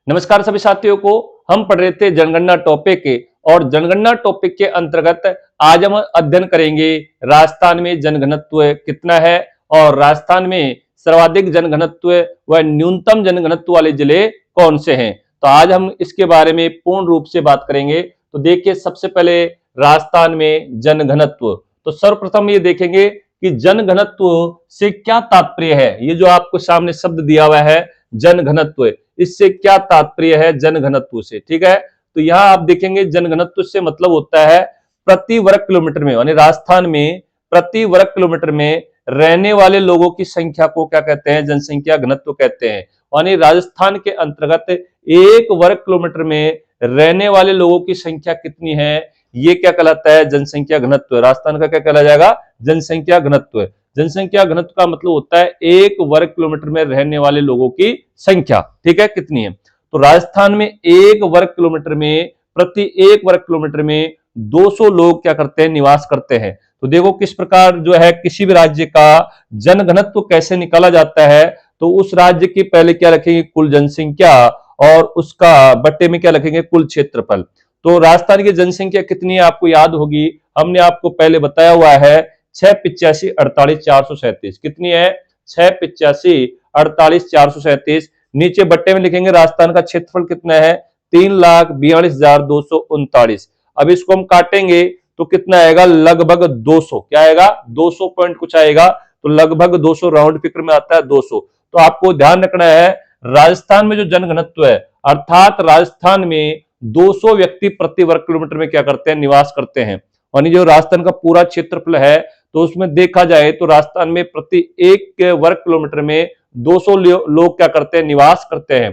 नमस्कार सभी साथियों को। हम पढ़ रहे थे जनगणना टॉपिक के, और जनगणना टॉपिक के अंतर्गत आज हम अध्ययन करेंगे राजस्थान में जनघनत्व कितना है और राजस्थान में सर्वाधिक जनघनत्व व न्यूनतम जनघनत्व वाले जिले कौन से हैं। तो आज हम इसके बारे में पूर्ण रूप से बात करेंगे। तो देखिए, सबसे पहले राजस्थान में जनघनत्व। तो सर्वप्रथम ये देखेंगे कि जनघनत्व से क्या तात्पर्य है। ये जो आपको सामने शब्द दिया हुआ है जनघनत्व, इससे क्या तात्पर्य है जनघनत्व से, ठीक है। तो यहां आप देखेंगे जनघनत्व से मतलब होता है प्रति वर्ग किलोमीटर में, यानी राजस्थान में प्रति वर्ग किलोमीटर में रहने वाले लोगों की संख्या को क्या कहते हैं, जनसंख्या घनत्व कहते हैं। यानी राजस्थान के अंतर्गत एक वर्ग किलोमीटर में रहने वाले लोगों की संख्या कितनी है, ये क्या कहलाता है, जनसंख्या घनत्व। राजस्थान का क्या कहला जाएगा, जनसंख्या घनत्व। जनसंख्या घनत्व का मतलब होता है एक वर्ग किलोमीटर में रहने वाले लोगों की संख्या, ठीक है, कितनी है। तो राजस्थान में एक वर्ग किलोमीटर में, प्रति एक वर्ग किलोमीटर में 200 लोग क्या करते हैं, निवास करते हैं। तो देखो किस प्रकार जो है किसी भी राज्य का जनघनत्व कैसे निकाला जाता है। तो उस राज्य की पहले क्या रखेंगे, कुल जनसंख्या, और उसका बट्टे में क्या रखेंगे, कुल क्षेत्रफल। तो राजस्थान की जनसंख्या कितनी है आपको याद होगी, हमने आपको पहले बताया हुआ है 685,48,437। कितनी है, 685,48,437। नीचे बट्टे में लिखेंगे राजस्थान का क्षेत्रफल कितना है, 3,42,239। अब इसको हम काटेंगे तो कितना आएगा, लगभग 200। क्या आएगा, 200 पॉइंट कुछ आएगा। तो लगभग 200 राउंड फिगर में आता है 200। तो आपको ध्यान रखना है राजस्थान में जो जनघनत्व है, अर्थात राजस्थान में 200 व्यक्ति प्रति वर्ग किलोमीटर में क्या करते हैं, निवास करते हैं। यानी जो राजस्थान का पूरा क्षेत्रफल है, तो उसमें देखा जाए तो राजस्थान में प्रति एक वर्ग किलोमीटर में 200 लोग क्या करते हैं, निवास करते हैं।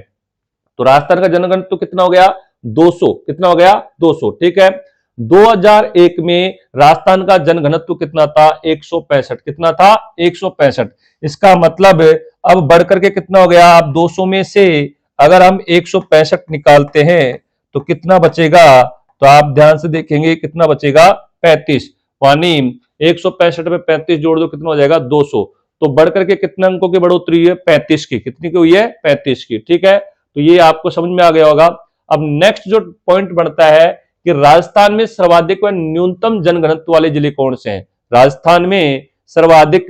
तो राजस्थान का जनघनत्व कितना हो गया, 200। कितना हो गया, 200, ठीक है। 2001 में राजस्थान का जनघनत्व कितना था, 165। कितना था, 165। इसका मतलब अब बढ़कर के कितना हो गया, अब 200 में से अगर हम 165 निकालते हैं तो कितना बचेगा। तो आप ध्यान से देखेंगे कितना बचेगा, 35। यानी 165 में 35 जोड़ दो, कितना हो जाएगा, 200। तो बढ़कर के कितने अंकों की बढ़ोतरी है, 35 की। कितनी की हुई है, 35 की, ठीक है। तो ये आपको समझ में आ गया होगा। अब नेक्स्ट जो पॉइंट बनता है कि राजस्थान में सर्वाधिक व न्यूनतम जनघनत्व वाले जिले कौन से हैं। राजस्थान में सर्वाधिक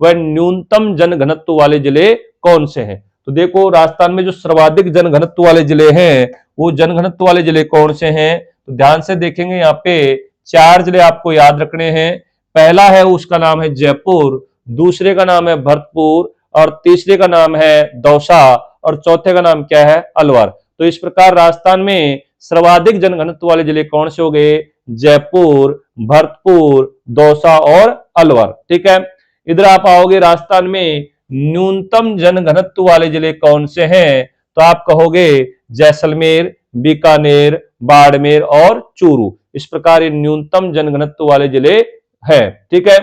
व न्यूनतम जनघनत्व वाले जिले कौन से हैं। तो देखो राजस्थान में जो सर्वाधिक जनघनत्व वाले जिले हैं, वो जनघनत्व वाले जिले कौन से हैं। तो ध्यान से देखेंगे, यहाँ पे 4 जिले आपको याद रखने हैं। पहला है उसका नाम है जयपुर, दूसरे का नाम है भरतपुर, और तीसरे का नाम है दौसा, और चौथे का नाम क्या है, अलवर। तो इस प्रकार राजस्थान में सर्वाधिक जनघनत्व वाले जिले कौन से हो गए, जयपुर, भरतपुर, दौसा और अलवर, ठीक है। इधर आप आओगे राजस्थान में न्यूनतम जनघनत्व वाले जिले कौन से हैं। तो आप कहोगे जैसलमेर, बीकानेर, बाड़मेर और चूरू। इस प्रकार ये न्यूनतम जनघनत्व वाले जिले हैं, ठीक है।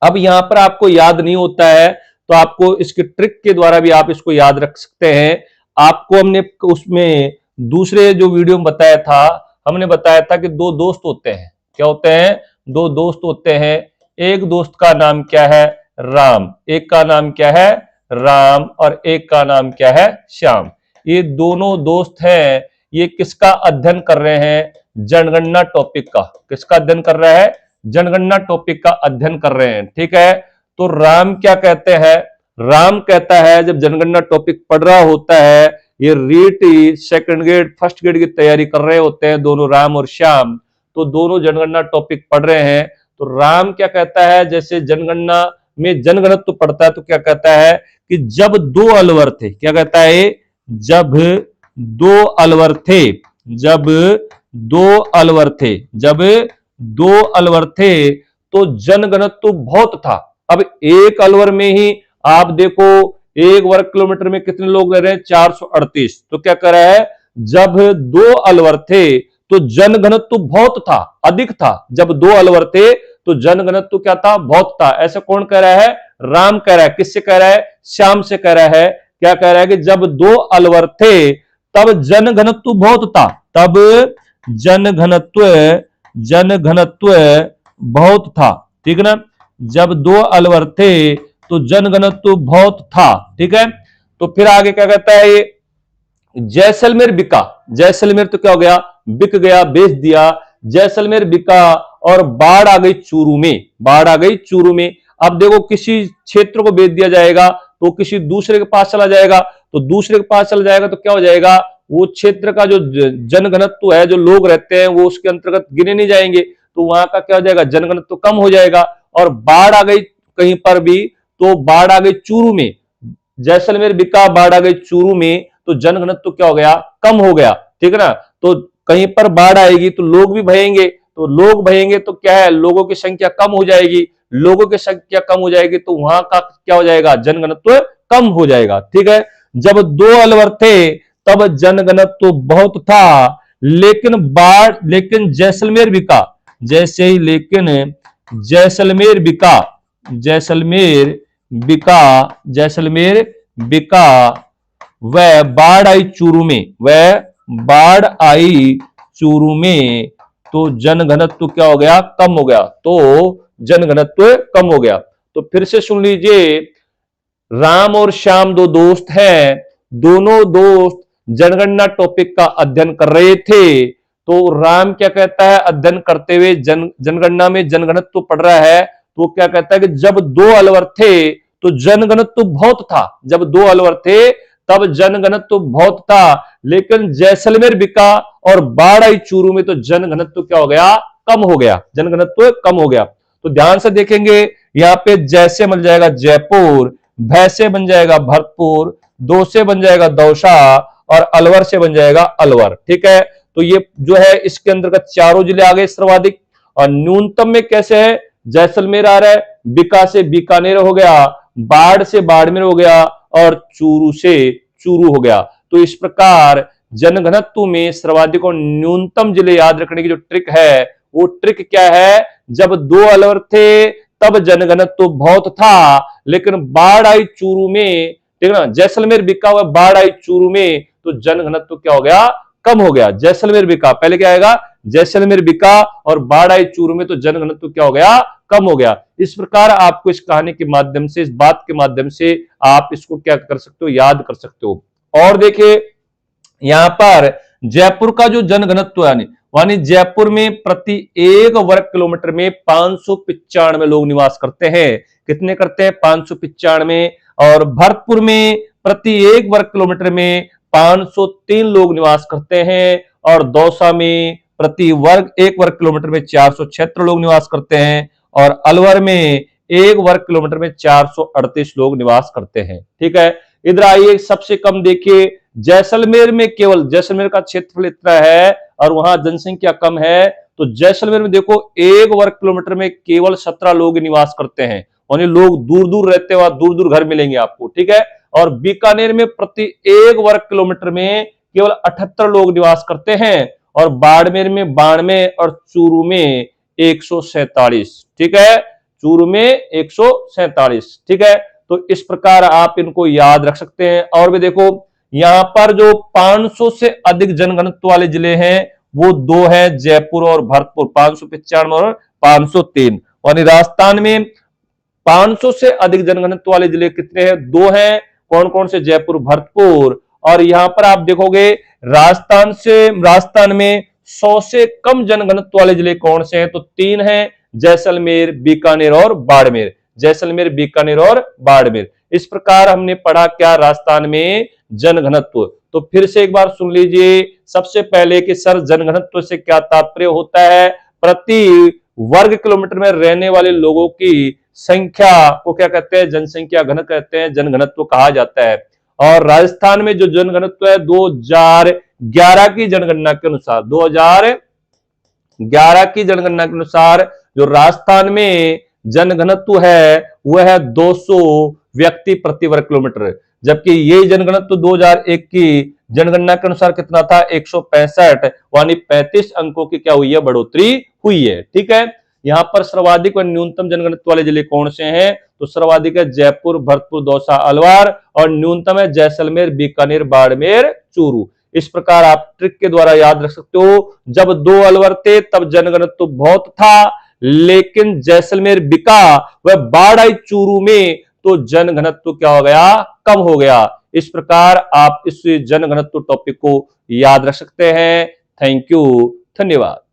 अब यहां पर आपको याद नहीं होता है तो आपको इसके ट्रिक के द्वारा भी आप इसको याद रख सकते हैं। आपको हमने उसमें दूसरे जो वीडियो में बताया था, हमने बताया था कि 2 दोस्त होते हैं। क्या होते हैं, 2 दोस्त होते हैं। एक दोस्त का नाम क्या है, राम। एक का नाम क्या है, राम, और एक का नाम क्या है, श्याम। ये दोनों दोस्त हैं। ये किसका अध्ययन कर रहे हैं, जनगणना टॉपिक का। किसका अध्ययन कर रहा है, जनगणना टॉपिक का अध्ययन कर रहे हैं, ठीक है। तो राम क्या कहते हैं, राम कहता है जब जनगणना टॉपिक पढ़ रहा होता है, ये REET second grade first grade की तैयारी कर रहे होते हैं दोनों, राम और श्याम। तो दोनों जनगणना टॉपिक पढ़ रहे हैं। तो राम क्या कहता है, जैसे जनगणना में जनगणत्व पढ़ता है तो क्या कहता है कि जब 2 अलवर थे, क्या कहता है, जब 2 अलवर थे, जब 2 अलवर थे, जब 2 अलवर थे तो जनघनत्व बहुत था। अब एक अलवर में ही आप देखो एक वर्ग किलोमीटर में कितने लोग रह रहे हैं, 438। तो क्या कर रहा है, जब 2 अलवर थे तो जनघनत्व बहुत था, अधिक था। जब 2 अलवर थे तो जनघनत्व क्या था, बहुत था। ऐसा कौन कह रहा है, राम कह रहा है। किससे कह रहा है, श्याम से कह रहा है। क्या कह रहा है कि जब 2 अलवर थे तब जनघनत्व बहुत था, तब जनघनत्व बहुत था, ठीक है ना। जब 2 अलवर थे तो जनघनत्व बहुत था, ठीक है। तो फिर आगे क्या कहता है, ये जैसलमेर बिका, जैसलमेर तो क्या हो गया, बिक गया, बेच दिया, जैसलमेर बिका और बाढ़ आ गई चूरू में, बाढ़ आ गई चूरू में। अब देखो किसी क्षेत्र को बेच दिया जाएगा तो किसी दूसरे के पास चला जाएगा, तो दूसरे के पास चला जाएगा तो क्या हो जाएगा, वो क्षेत्र का जो जनघनत्व है, जो लोग रहते हैं वो उसके अंतर्गत गिने नहीं जाएंगे, तो वहां का क्या हो जाएगा, जनघनत्व कम हो जाएगा। और बाढ़ आ गई कहीं पर भी, तो बाढ़ आ गई चूरू में, जैसलमेर बिका, बाढ़ आ गई चूरू में, तो जनघनत्व क्या हो गया, कम हो गया, ठीक है ना। तो कहीं पर बाढ़ आएगी तो लोग भी भयेंगे, तो लोग भयेंगे तो क्या है, लोगों की संख्या कम हो जाएगी, लोगों की संख्या कम हो जाएगी तो वहां का क्या हो जाएगा, जनघनत्व कम हो जाएगा, ठीक है। जब दो अलवर थे तब जनघनत्व बहुत था, लेकिन जैसलमेर बिका, जैसे ही लेकिन जैसलमेर बिका, जैसलमेर बिका, जैसलमेर बिका, वह बाढ़ आई चूरू में, वह बाढ़ आई चूरू में, तो जनघनत्व क्या हो गया, कम हो गया, तो जनघनत्व कम हो गया। तो फिर से सुन लीजिए, राम और श्याम दो दोस्त हैं, दोनों दोस्त जनगणना टॉपिक का अध्ययन कर रहे थे। तो राम क्या कहता है, अध्ययन करते हुए जनगणना में जनघनत्व पढ़ रहा है, तो क्या कहता है कि जब दो अलवर थे तो जनघनत्व बहुत था, जब दो अलवर थे तब जनघनत्व बहुत था, लेकिन जैसलमेर बिका और बाढ़ आई चूरू में तो जनघनत्व क्या हो गया, कम हो गया, जनघनत्व कम हो गया। तो ध्यान से देखेंगे, यहाँ पे जैसे बन जाएगा जयपुर, भै से बन जाएगा भरतपुर, दो से बन जाएगा दौसा और अलवर से बन जाएगा अलवर, ठीक है। तो ये जो है इसके अंतर्गत चारों जिले आ गए सर्वाधिक। और न्यूनतम में कैसे है, जैसलमेर आ रहा है, बिका से बीकानेर हो गया, बाढ़ से बाड़मेर हो गया और चूरू से चूरू हो गया। तो इस प्रकार जनघनत्व में सर्वाधिक और न्यूनतम जिले याद रखने की जो ट्रिक है, वो ट्रिक क्या है, जब दो अलवर थे तब जनघनत्व बहुत था, लेकिन बाढ़ आई चूरू में, ठीक है ना, जैसलमेर बिका हुआ, बाढ़ आई चूरू में, तो जनघनत्व क्या हो गया, कम हो गया। जैसलमेर बिका, पहले क्या आएगा, जैसलमेर बिका और बाढ़ आई चूरू में, तो जनघनत्व क्या हो गया, कम हो गया। इस प्रकार आपको इस कहानी के माध्यम से, इस बात के माध्यम से आप इसको क्या कर सकते हो, याद कर सकते हो। और देखिए यहां पर जयपुर का जो जनघनत्व है, यानी जयपुर में प्रति 1 वर्ग किलोमीटर में 595 लोग निवास करते हैं, कितने करते हैं, 595। और भरतपुर में प्रति 1 वर्ग किलोमीटर में 503 लोग निवास करते हैं, और दौसा में प्रति 1 वर्ग किलोमीटर में 476 लोग निवास करते हैं, और अलवर में 1 वर्ग किलोमीटर में 438 लोग निवास करते हैं, ठीक है। इधर आइए, सबसे कम देखिए, जैसलमेर में केवल, जैसलमेर का क्षेत्रफल इतना है और वहां जनसंख्या कम है, तो जैसलमेर में देखो 1 वर्ग किलोमीटर में केवल 17 लोग निवास करते हैं, यानी लोग दूर दूर रहते हैं, वहां दूर दूर घर मिलेंगे आपको, ठीक है। और बीकानेर में प्रति 1 वर्ग किलोमीटर में केवल 78 लोग निवास करते हैं, और बाड़मेर में 92 और चूरू में 147, ठीक है, चूरू में 147, ठीक है। तो इस प्रकार आप इनको याद रख सकते हैं। और भी देखो, यहां पर जो 500 से अधिक जनघनत्व वाले जिले हैं वो दो हैं, जयपुर और भरतपुर, 595 और 503। और राजस्थान में 500 से अधिक जनघनत्व वाले जिले कितने हैं, दो हैं, कौन कौन से, जयपुर भरतपुर। और यहां पर आप देखोगे राजस्थान में 100 से कम जनघनत्व वाले जिले कौन से हैं, तो 3 हैं, जैसलमेर, बीकानेर और बाड़मेर, जैसलमेर, बीकानेर और बाड़मेर। इस प्रकार हमने पढ़ा क्या, राजस्थान में जनघनत्व। तो फिर से एक बार सुन लीजिए, सबसे पहले कि सर जनघनत्व से क्या तात्पर्य होता है, प्रति वर्ग किलोमीटर में रहने वाले लोगों की संख्या को क्या कहते हैं, जनसंख्या घन कहते हैं, जनघनत्व कहा जाता है। और राजस्थान में जो जनघनत्व है 2011 की जनगणना के अनुसार, 2011 की जनगणना के अनुसार जो राजस्थान में जनघनत्व है वह है 200 व्यक्ति प्रति वर्ग किलोमीटर, जबकि ये जनगणत्व 2001 की जनगणना के अनुसार कितना था, 165, यानी 35 अंकों की क्या हुई है, बढ़ोतरी हुई है, ठीक है। यहां पर सर्वाधिक और न्यूनतम जनगणत्व वाले जिले कौन से हैं, तो सर्वाधिक है जयपुर, भरतपुर, दौसा, अलवर, और न्यूनतम है जैसलमेर, बीकानेर, बाड़मेर, चूरू। इस प्रकार आप ट्रिक के द्वारा याद रख सकते हो, जब दो अलवर थे तब जनगणत्व बहुत था, लेकिन जैसलमेर बिका, वह बाढ़ आई चूरू में, तो जनघनत्व क्या हो गया, कम हो गया। इस प्रकार आप इस जनघनत्व टॉपिक को याद रख सकते हैं। थैंक यू, धन्यवाद।